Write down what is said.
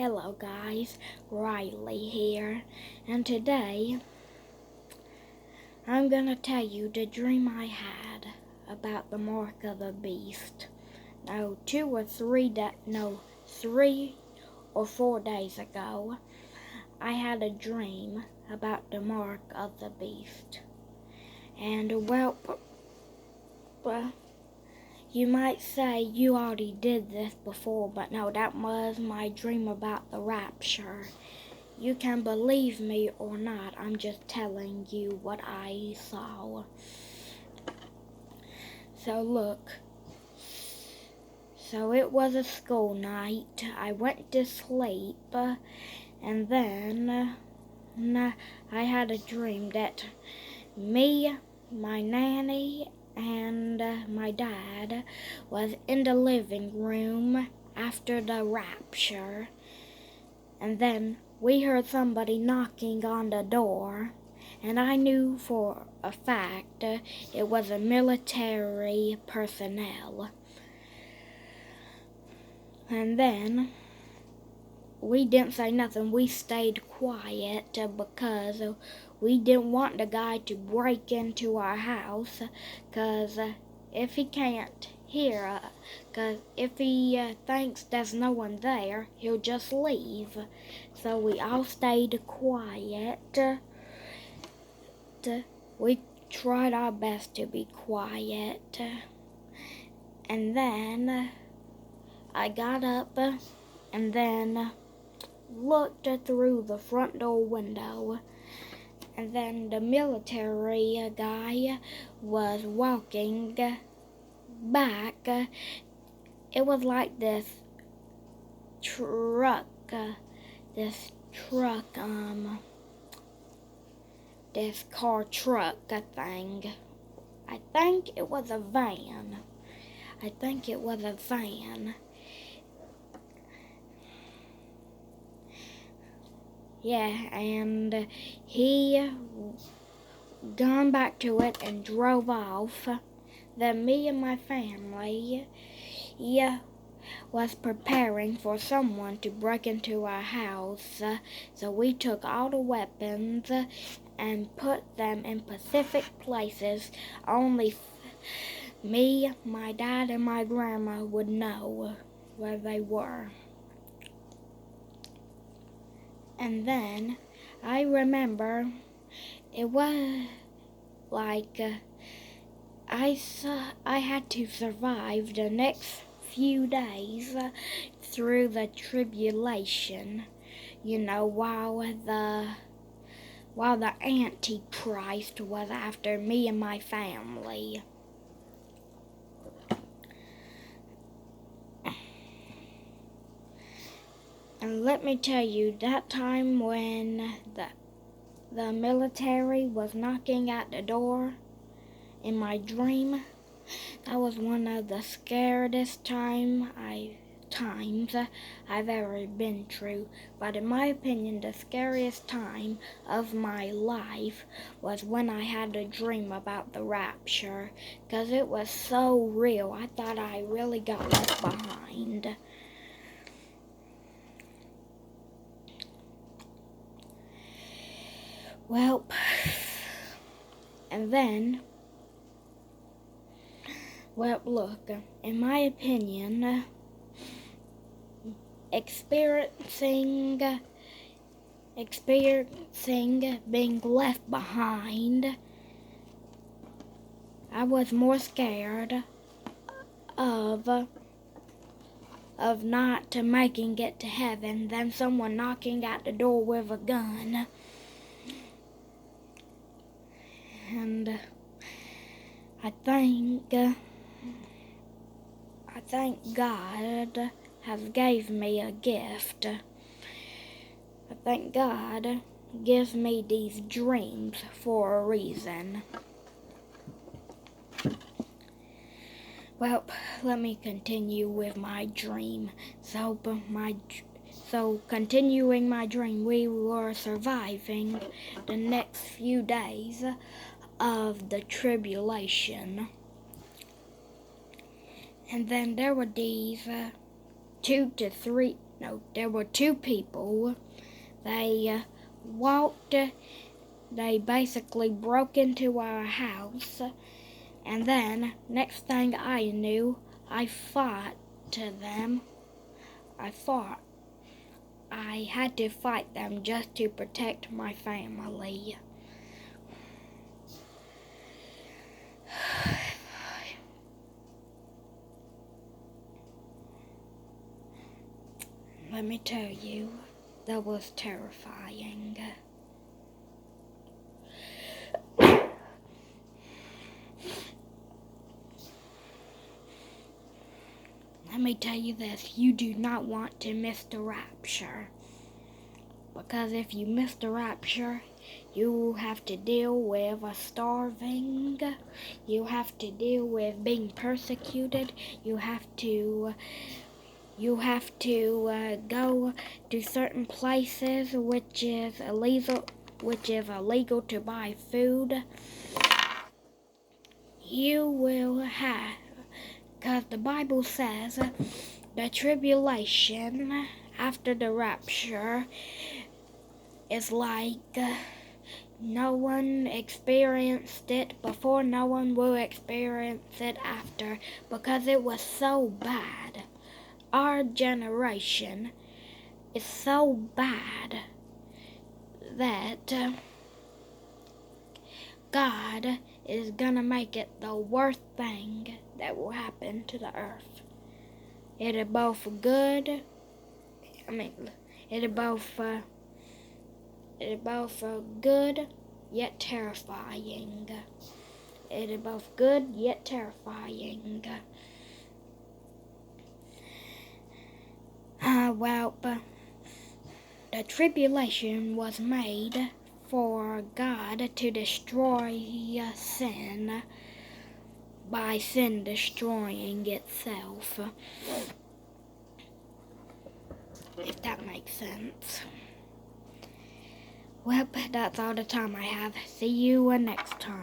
Hello guys, Riley here, and today I'm gonna tell you the dream I had about the mark of the beast. No, 3 or 4 days ago, I had a dream about the mark of the beast. And well, you might say you already did this before, but no, that was my dream about the rapture. You can believe me or not, I'm just telling you what I saw. So look, it was a school night. I went to sleep, and then I had a dream that me, my nanny, and my dad was in the living room after the rapture, and then we heard somebody knocking on the door, and I knew for a fact it was a military personnel. And then we didn't say nothing. We stayed quiet because we didn't want the guy to break into our house, because if he can't hear us, because if he thinks there's no one there, he'll just leave. So we all stayed quiet. We tried our best to be quiet. And then I got up and then looked through the front door window, and then the military guy was walking back. It was like this truck, this car truck thing. I think it was a van. Yeah, and he gone back to it and drove off. Then me and my family was preparing for someone to break into our house. So we took all the weapons and put them in specific places. Only me, my dad, and my grandma would know where they were. And then I remember it was like I had to survive the next few days through the tribulation, while the Antichrist was after me and my family. And let me tell you, that time when the military was knocking at the door in my dream, that was one of the scariest times I've ever been through. But in my opinion, the scariest time of my life was when I had a dream about the rapture, because it was so real. I thought I really got left behind. Well, and then, look, in my opinion, experiencing being left behind, I was more scared of not making it to heaven than someone knocking at the door with a gun. And I thank God has gave me a gift. I thank God gives me these dreams for a reason. Well, let me continue with my dream. So continuing my dream, we were surviving the next few days of the tribulation. And then there were these 2 to 3 No, there were two people. They they basically broke into our house, and then, next thing I knew, I fought them. I had to fight them just to protect my family. Let me tell you, that was terrifying. Let me tell you this, you do not want to miss the rapture. Because if you miss the rapture, you have to deal with starving, you have to deal with being persecuted, you have to go to certain places which is illegal to buy food. You will have, because the Bible says the tribulation after the rapture is like no one experienced it before, no one will experience it after, because it was so bad. Our generation is so bad that God is gonna make it the worst thing that will happen to the earth. It is both good, it is both good yet terrifying. It is both good yet terrifying. The tribulation was made for God to destroy sin by sin destroying itself. If that makes sense. Well, that's all the time I have. See you next time.